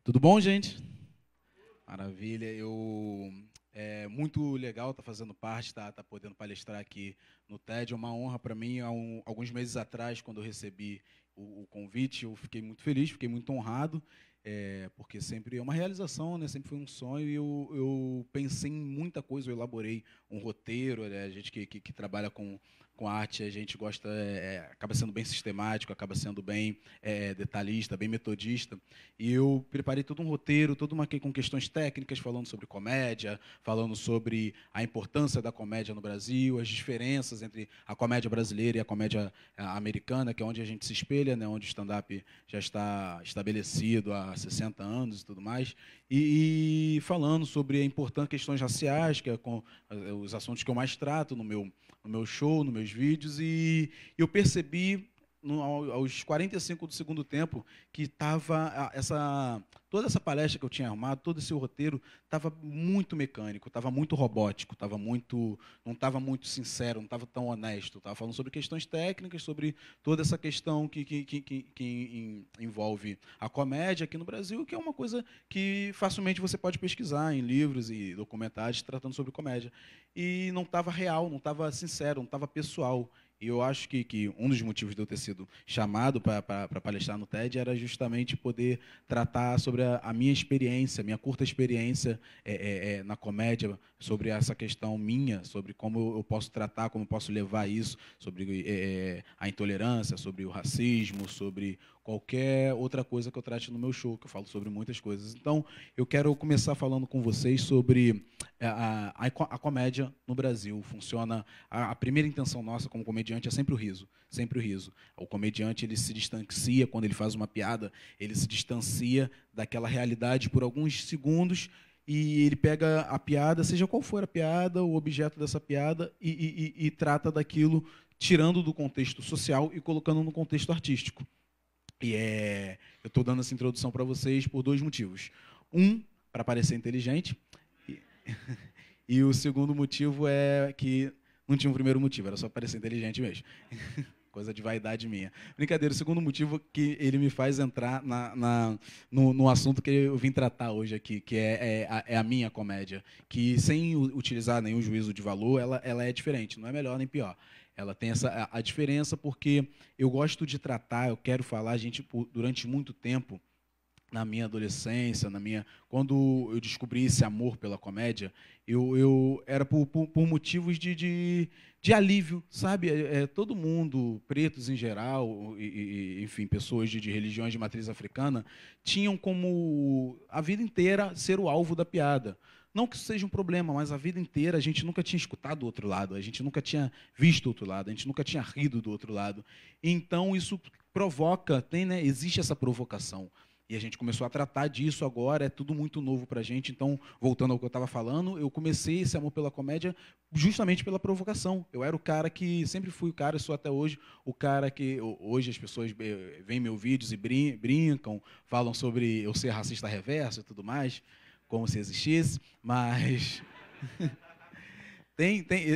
Tudo bom, gente? Maravilha. É muito legal estar fazendo parte, tá podendo palestrar aqui no TED. É uma honra para mim. Alguns meses atrás, quando eu recebi o convite, eu fiquei muito feliz, fiquei muito honrado, porque sempre é uma realização, né? Sempre foi um sonho. E eu pensei em muita coisa, eu elaborei um roteiro. Né? A gente que trabalha com arte, a gente gosta, acaba sendo bem sistemático, acaba sendo bem detalhista, bem metodista. E eu preparei todo um roteiro, com questões técnicas, falando sobre comédia, falando sobre a importância da comédia no Brasil, as diferenças entre a comédia brasileira e a comédia americana, que é onde a gente se espelha, né, onde o stand-up já está estabelecido há 60 anos e tudo mais, e falando sobre a importante questões raciais, que é os assuntos que eu mais trato no meu show, nos meus vídeos, e eu percebi aos 45 do segundo tempo que toda essa palestra que eu tinha armado, todo esse roteiro estava muito mecânico, estava muito robótico, não estava muito sincero, não estava tão honesto. Estava falando sobre questões técnicas, sobre toda essa questão que envolve a comédia aqui no Brasil, que é uma coisa que facilmente você pode pesquisar em livros e documentários tratando sobre comédia. E não estava real, não estava sincero, não estava pessoal. E eu acho que um dos motivos de eu ter sido chamado para palestrar no TED era justamente poder tratar sobre a minha experiência, minha curta experiência na comédia, sobre essa questão minha, sobre como eu posso tratar, como eu posso levar isso, sobre a intolerância, sobre o racismo, sobre qualquer outra coisa que eu trate no meu show, que eu falo sobre muitas coisas. Então, eu quero começar falando com vocês sobre a comédia no Brasil. Funciona. A primeira intenção nossa como comediante é sempre o riso, sempre o riso. O comediante ele se distancia quando ele faz uma piada, ele se distancia daquela realidade por alguns segundos e ele pega a piada, seja qual for a piada, o objeto dessa piada, e trata daquilo tirando do contexto social e colocando no contexto artístico. Eu estou dando essa introdução para vocês por dois motivos. Um, para parecer inteligente, e, e o segundo motivo é que não tinha um primeiro motivo, era só parecer inteligente mesmo. Coisa de vaidade minha. Brincadeira, o segundo motivo que ele me faz entrar no assunto que eu vim tratar hoje aqui, que é a minha comédia, que sem utilizar nenhum juízo de valor, ela é diferente, não é melhor nem pior. Ela tem a diferença porque eu gosto de tratar, eu quero falar, gente, durante muito tempo, na minha adolescência, quando eu descobri esse amor pela comédia, eu era por motivos de alívio, sabe? Todo mundo, pretos em geral, enfim, pessoas de religiões de matriz africana, tinham como a vida inteira ser o alvo da piada. Não que isso seja um problema, mas a vida inteira a gente nunca tinha escutado o outro lado, a gente nunca tinha visto o outro lado, a gente nunca tinha rido do outro lado. Então isso provoca, né, existe essa provocação. E a gente começou a tratar disso agora, é tudo muito novo para a gente. Então, voltando ao que eu estava falando, eu comecei esse amor pela comédia justamente pela provocação. Eu era o cara que, sempre fui o cara, sou até hoje, o cara que, hoje as pessoas veem meus vídeos e brincam, falam sobre eu ser racista reverso e tudo mais, como se existisse, mas...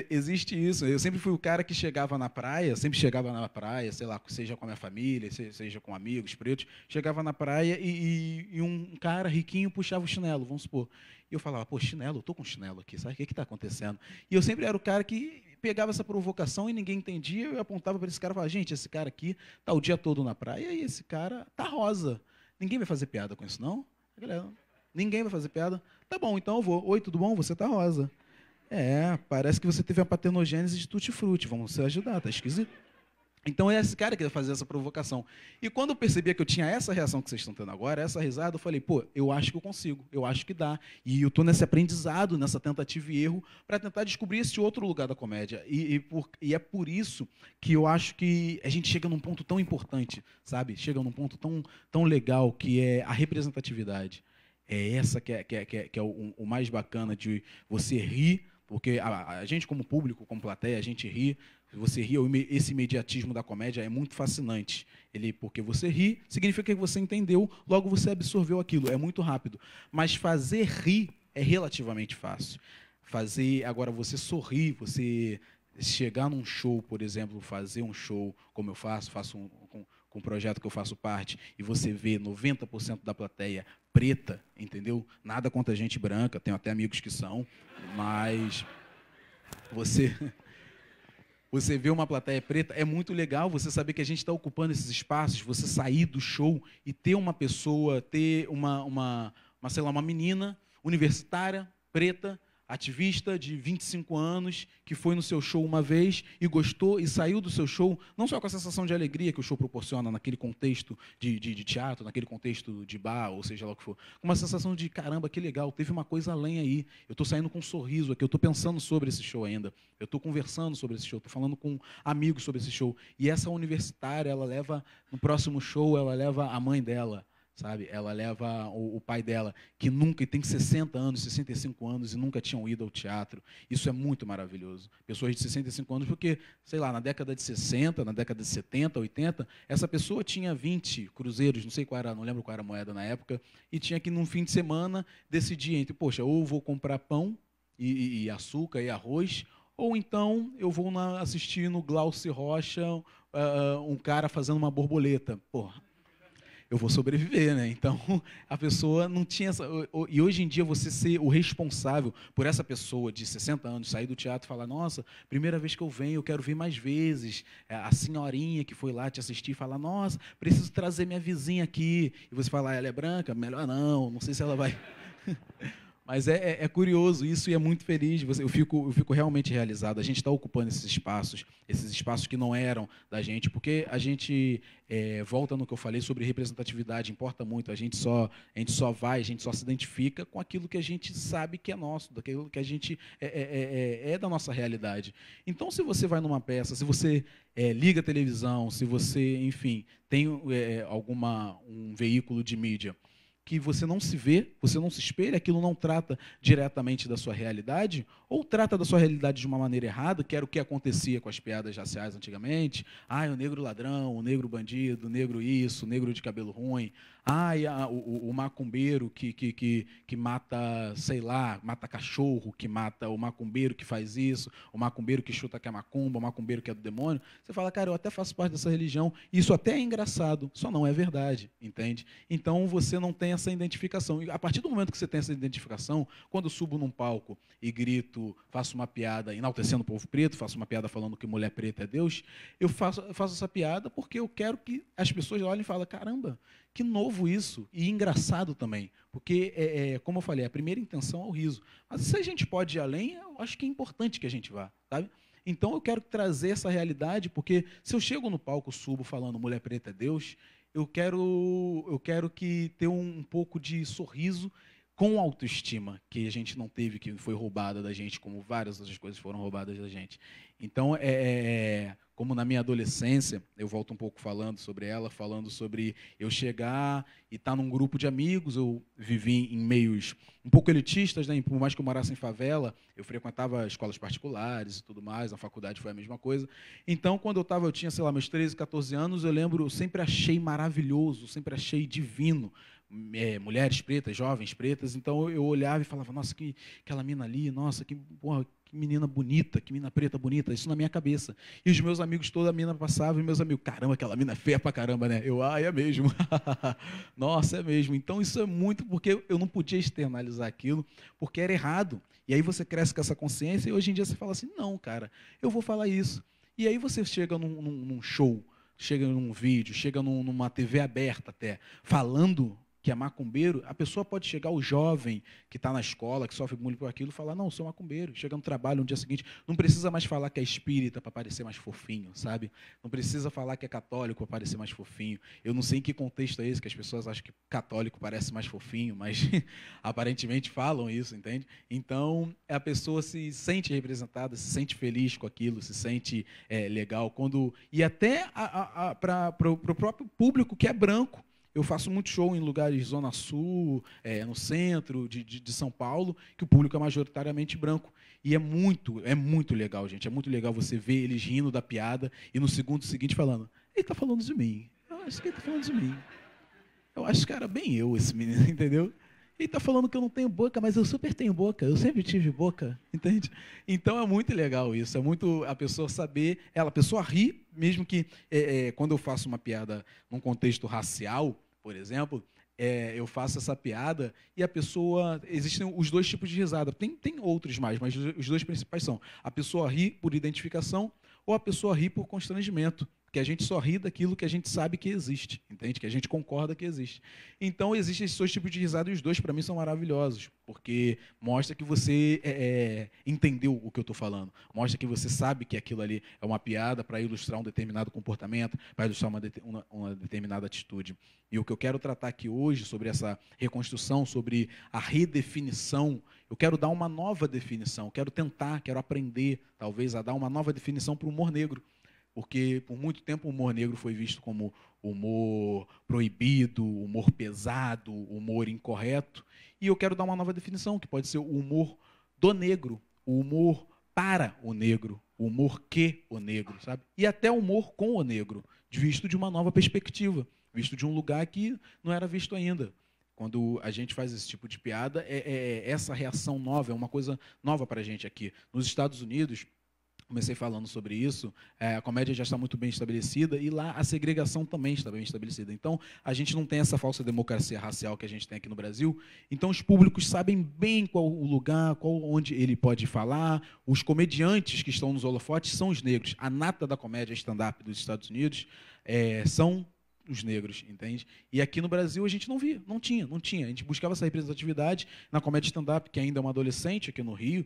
Existe isso. Eu sempre fui o cara que chegava na praia, sei lá, seja com a minha família, seja com amigos pretos, chegava na praia e um cara riquinho puxava o chinelo, vamos supor. E eu falava, pô, chinelo, eu tô com chinelo aqui, sabe o que está acontecendo? E eu sempre era o cara que pegava essa provocação e ninguém entendia, eu apontava para esse cara e falava, gente, esse cara aqui tá o dia todo na praia e esse cara tá rosa. Ninguém vai fazer piada com isso, não? A galera, ninguém vai fazer piada? Tá bom, então eu vou. Oi, tudo bom? Você tá rosa. Parece que você teve a patenogênese de tutti-frutti. Vamos se ajudar, tá esquisito. Então é esse cara que ia fazer essa provocação. E quando eu percebia que eu tinha essa reação que vocês estão tendo agora, essa risada, eu falei, pô, eu acho que eu consigo, eu acho que dá. E eu estou nesse aprendizado, nessa tentativa e erro, para tentar descobrir esse outro lugar da comédia. E é por isso que eu acho que a gente chega num ponto tão importante, sabe? Chega num ponto tão legal, que é a representatividade. É essa que é o mais bacana de você rir, porque a gente, como público, como plateia, a gente ri. Você ri, esse imediatismo da comédia é muito fascinante. Porque você ri, significa que você entendeu, logo você absorveu aquilo. É muito rápido. Mas fazer rir é relativamente fácil. Agora, você sorrir, você chegar num show, por exemplo, fazer um show como eu faço com o projeto que eu faço parte, e você vê 90% da plateia preta, entendeu? Nada contra a gente branca, tenho até amigos que são, mas você vê uma plateia preta, é muito legal você saber que a gente está ocupando esses espaços, você sair do show e ter uma pessoa, ter sei lá, uma menina universitária, preta, ativista de 25 anos, que foi no seu show uma vez e gostou e saiu do seu show, não só com a sensação de alegria que o show proporciona naquele contexto de teatro, naquele contexto de bar, ou seja lá o que for, com uma sensação de, caramba, que legal, teve uma coisa além aí, eu estou saindo com um sorriso aqui, eu estou pensando sobre esse show ainda, eu estou conversando sobre esse show, estou falando com amigos sobre esse show, e essa universitária, ela leva, no próximo show, ela leva a mãe dela, sabe? Ela leva o pai dela, que nunca tem 60 anos, 65 anos e nunca tinham ido ao teatro. Isso é muito maravilhoso. Pessoas de 65 anos, porque, sei lá, na década de 60, na década de 70, 80, essa pessoa tinha 20 cruzeiros, não sei qual era, não lembro qual era a moeda na época, e tinha que, num fim de semana, decidir entre, poxa, ou vou comprar pão e açúcar e arroz, ou então eu vou assistir no Glaucio Rocha um cara fazendo uma borboleta. Porra, eu vou sobreviver, né? Então, a pessoa não tinha essa... E hoje em dia, você ser o responsável por essa pessoa de 60 anos sair do teatro e falar, nossa, primeira vez que eu venho, eu quero vir mais vezes. A senhorinha que foi lá te assistir fala, nossa, preciso trazer minha vizinha aqui. E você fala, ela é branca? Melhor não sei se ela vai... Mas é curioso isso e é muito feliz. Eu fico realmente realizado. A gente está ocupando esses espaços que não eram da gente, porque a gente volta no que eu falei sobre representatividade, importa muito. A gente só se identifica com aquilo que a gente sabe que é nosso, daquilo que a gente é da nossa realidade. Então, se você vai numa peça, se você liga a televisão, se você, enfim, tem um veículo de mídia que você não se vê, você não se espelha, aquilo não trata diretamente da sua realidade, ou trata da sua realidade de uma maneira errada, que era o que acontecia com as piadas raciais antigamente. O negro ladrão, o negro bandido, o negro isso, o negro de cabelo ruim. O macumbeiro que mata, sei lá, mata cachorro, que mata o macumbeiro que faz isso, o macumbeiro que chuta que é macumba, o macumbeiro que é do demônio. Você fala, cara, eu até faço parte dessa religião, isso até é engraçado, só não é verdade, entende? Então, você não tem essa identificação. E a partir do momento que você tem essa identificação, quando eu subo num palco e grito, faço uma piada enaltecendo o povo preto, faço uma piada falando que mulher preta é Deus, eu faço essa piada porque eu quero que as pessoas olhem e falem, caramba, que novo isso, e engraçado também, porque, como eu falei, a primeira intenção é o riso. Mas se a gente pode ir além, eu acho que é importante que a gente vá, sabe? Então, eu quero trazer essa realidade, porque se eu chego no palco, subo falando mulher preta é Deus, eu quero que ter um pouco de sorriso com autoestima, que a gente não teve, que foi roubada da gente, como várias outras coisas foram roubadas da gente. Então, como na minha adolescência, eu volto um pouco falando sobre eu chegar e estar num grupo de amigos, eu vivi em meios um pouco elitistas, né? Por mais que eu morasse em favela, eu frequentava escolas particulares e tudo mais, na faculdade foi a mesma coisa. Então, quando eu tinha, sei lá, meus 13, 14 anos, eu lembro, eu sempre achei maravilhoso, sempre achei divino, mulheres pretas, jovens pretas, então eu olhava e falava, nossa, aquela mina ali, nossa, que menina bonita, que mina preta bonita, isso na minha cabeça. E os meus amigos, toda a mina passava, e meus amigos, caramba, aquela mina é feia pra caramba, né? É mesmo. Nossa, é mesmo. Então, isso é muito porque eu não podia externalizar aquilo, porque era errado. E aí você cresce com essa consciência, e hoje em dia você fala assim, não, cara, eu vou falar isso. E aí você chega num show, chega num vídeo, chega numa TV aberta até, falando que é macumbeiro, a pessoa pode chegar, o jovem que está na escola, que sofre bullying por aquilo, falar, não, eu sou macumbeiro. Chega no trabalho no dia seguinte, não precisa mais falar que é espírita para parecer mais fofinho, sabe? Não precisa falar que é católico para parecer mais fofinho. Eu não sei em que contexto é esse, que as pessoas acham que católico parece mais fofinho, mas aparentemente falam isso, entende? Então, a pessoa se sente representada, se sente feliz com aquilo, se sente legal. E até para o próprio público que é branco. Eu faço muito show em lugares Zona Sul, no centro de São Paulo, que o público é majoritariamente branco. E é muito legal, gente. É muito legal você ver eles rindo da piada e no segundo seguinte falando, ele está falando de mim. Eu acho que ele está falando de mim. Eu acho que era bem eu, esse menino, entendeu? Ele está falando que eu não tenho boca, mas eu super tenho boca, eu sempre tive boca, entende? Então é muito legal isso, é muito a pessoa saber, a pessoa ri, mesmo que quando eu faço uma piada num contexto racial, por exemplo, eu faço essa piada e a pessoa, existem os dois tipos de risada, tem outros mais, mas os dois principais são, a pessoa ri por identificação ou a pessoa ri por constrangimento. Que a gente só ri daquilo que a gente sabe que existe, entende? Que a gente concorda que existe. Então, existem esses dois tipos de risada e os dois, para mim, são maravilhosos, porque mostra que você entendeu o que eu estou falando, mostra que você sabe que aquilo ali é uma piada para ilustrar um determinado comportamento, para ilustrar uma determinada atitude. E o que eu quero tratar aqui hoje, sobre essa reconstrução, sobre a redefinição, eu quero dar uma nova definição, quero aprender, talvez, a dar uma nova definição para o humor negro. Porque, por muito tempo, o humor negro foi visto como humor proibido, humor pesado, humor incorreto. E eu quero dar uma nova definição, que pode ser o humor do negro, o humor para o negro, o humor que o negro, sabe? E até o humor com o negro, visto de uma nova perspectiva, visto de um lugar que não era visto ainda. Quando a gente faz esse tipo de piada, essa reação nova, é uma coisa nova para a gente aqui. Nos Estados Unidos, comecei falando sobre isso, a comédia já está muito bem estabelecida e lá a segregação também está bem estabelecida. Então, a gente não tem essa falsa democracia racial que a gente tem aqui no Brasil. Então, os públicos sabem bem qual o lugar, onde ele pode falar. Os comediantes que estão nos holofotes são os negros. A nata da comédia stand-up dos Estados Unidos são os negros, entende? E aqui no Brasil a gente não via, não tinha. A gente buscava essa representatividade na comédia stand-up, que ainda é uma adolescente aqui no Rio,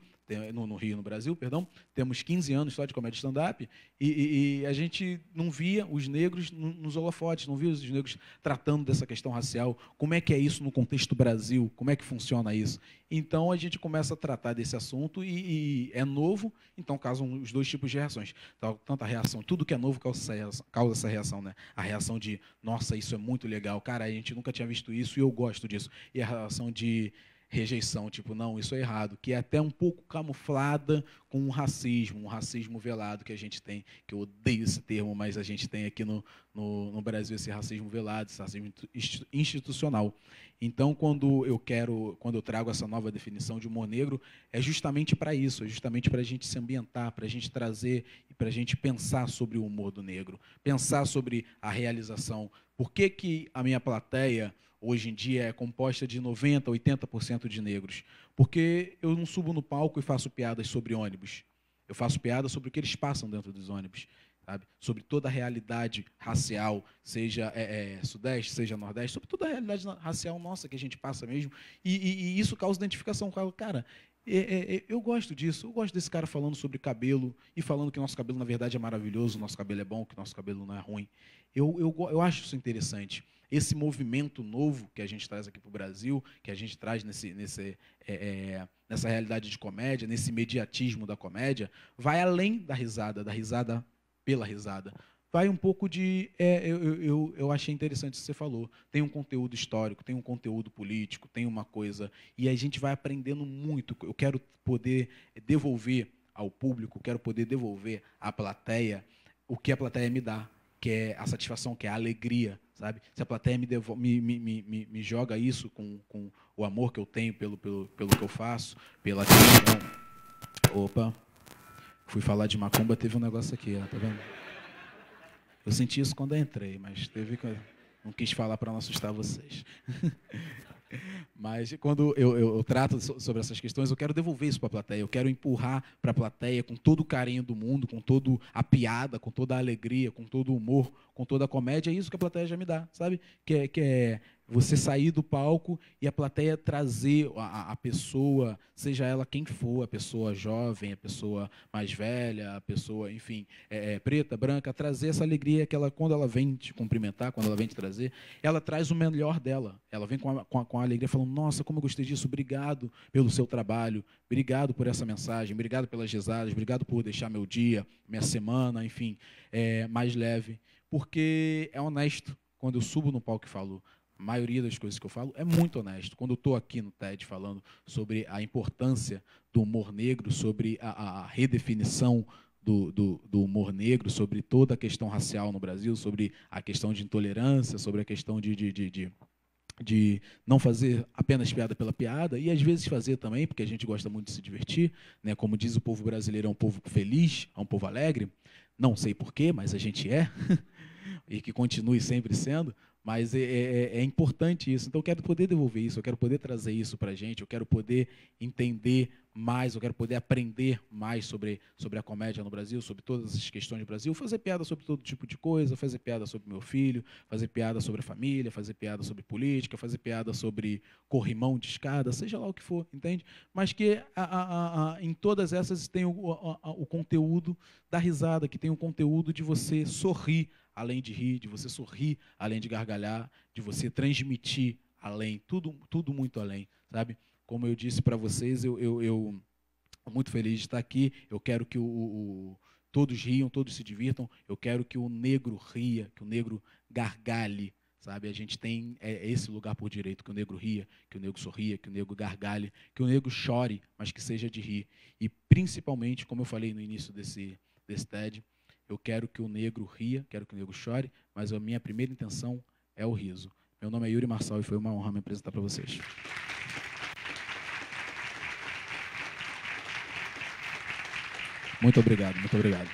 no Brasil, perdão, temos 15 anos só de comédia stand-up, e a gente não via os negros nos holofotes, não via os negros tratando dessa questão racial. Como é que é isso no contexto Brasil? Como é que funciona isso? Então a gente começa a tratar desse assunto e é novo, então causam os dois tipos de reações. Tanto a reação, tudo que é novo causa essa reação, né? A reação de, nossa, isso é muito legal, cara, a gente nunca tinha visto isso e eu gosto disso. E a reação de rejeição, tipo, não, isso é errado, que é até um pouco camuflada com um racismo velado que a gente tem, que eu odeio esse termo, mas a gente tem aqui no Brasil esse racismo velado, esse racismo institucional. Então, quando eu trago essa nova definição de humor negro, é justamente para isso, é justamente para a gente se ambientar, para a gente trazer e para a gente pensar sobre o humor do negro, pensar sobre a realização. Por que a minha plateia hoje em dia é composta de 90%, 80% de negros? Porque eu não subo no palco e faço piadas sobre ônibus. Eu faço piadas sobre o que eles passam dentro dos ônibus, sabe? Sobre toda a realidade racial, seja Sudeste, seja Nordeste, sobre toda a realidade racial nossa que a gente passa mesmo. E isso causa identificação. Cara, eu gosto disso, eu gosto desse cara falando sobre cabelo e falando que nosso cabelo, na verdade, é maravilhoso, nosso cabelo é bom, que nosso cabelo não é ruim. Eu acho isso interessante. Esse movimento novo que a gente traz aqui para o Brasil, que a gente traz nessa realidade de comédia, nesse imediatismo da comédia, vai além da risada pela risada. Vai um pouco de... eu achei interessante o que você falou. Tem um conteúdo histórico, tem um conteúdo político, tem uma coisa... E a gente vai aprendendo muito. Eu quero poder devolver ao público, quero poder devolver à plateia o que a plateia me dá, que é a satisfação, que é a alegria, sabe? Se a plateia me joga isso com o amor que eu tenho pelo que eu faço, pela questão... Opa, fui falar de macumba, teve um negócio aqui, ó, tá vendo? Eu senti isso quando eu entrei, mas não quis falar para não assustar vocês. Mas quando eu trato sobre essas questões, eu quero devolver isso para a plateia, eu quero empurrar para a plateia com todo o carinho do mundo, com toda a piada, com toda a alegria, com todo o humor, com toda a comédia, é isso que a plateia já me dá, sabe? Que é você sair do palco e a plateia trazer a pessoa, seja ela quem for, a pessoa jovem, a pessoa mais velha, a pessoa, enfim, preta, branca, trazer essa alegria que quando ela vem te cumprimentar, quando ela vem te trazer, ela traz o melhor dela. Ela vem com a alegria falando, nossa, como eu gostei disso, obrigado pelo seu trabalho, obrigado por essa mensagem, obrigado pelas risadas, obrigado por deixar meu dia, minha semana, enfim, mais leve. Porque é honesto. Quando eu subo no palco e falo, a maioria das coisas que eu falo é muito honesto. Quando eu estou aqui no TED falando sobre a importância do humor negro, sobre a redefinição do humor negro, sobre toda a questão racial no Brasil, sobre a questão de intolerância, sobre a questão de de não fazer apenas piada pela piada, e às vezes fazer também, porque a gente gosta muito de se divertir, né? Como diz o povo brasileiro, é um povo feliz, é um povo alegre, não sei porquê, mas a gente é, e que continue sempre sendo, mas é importante isso. Então, eu quero poder devolver isso, eu quero poder trazer isso para a gente, eu quero poder entender mais, eu quero poder aprender mais sobre a comédia no Brasil, sobre todas as questões do Brasil, fazer piada sobre todo tipo de coisa, fazer piada sobre meu filho, fazer piada sobre a família, fazer piada sobre política, fazer piada sobre corrimão de escada, seja lá o que for, entende? Mas que em todas essas tem o conteúdo da risada, que tem o conteúdo de você sorrir além de rir, de você sorrir além de gargalhar, de você transmitir além, tudo muito além, sabe? Como eu disse para vocês, eu estou muito feliz de estar aqui. Eu quero que todos riam, todos se divirtam. Eu quero que o negro ria, que o negro gargalhe, sabe? A gente tem esse lugar por direito, que o negro ria, que o negro sorria, que o negro gargalhe, que o negro chore, mas que seja de rir. E principalmente, como eu falei no início desse TED, eu quero que o negro ria, quero que o negro chore, mas a minha primeira intenção é o riso. Meu nome é Yuri Marçal e foi uma honra me apresentar para vocês. Muito obrigado, muito obrigado.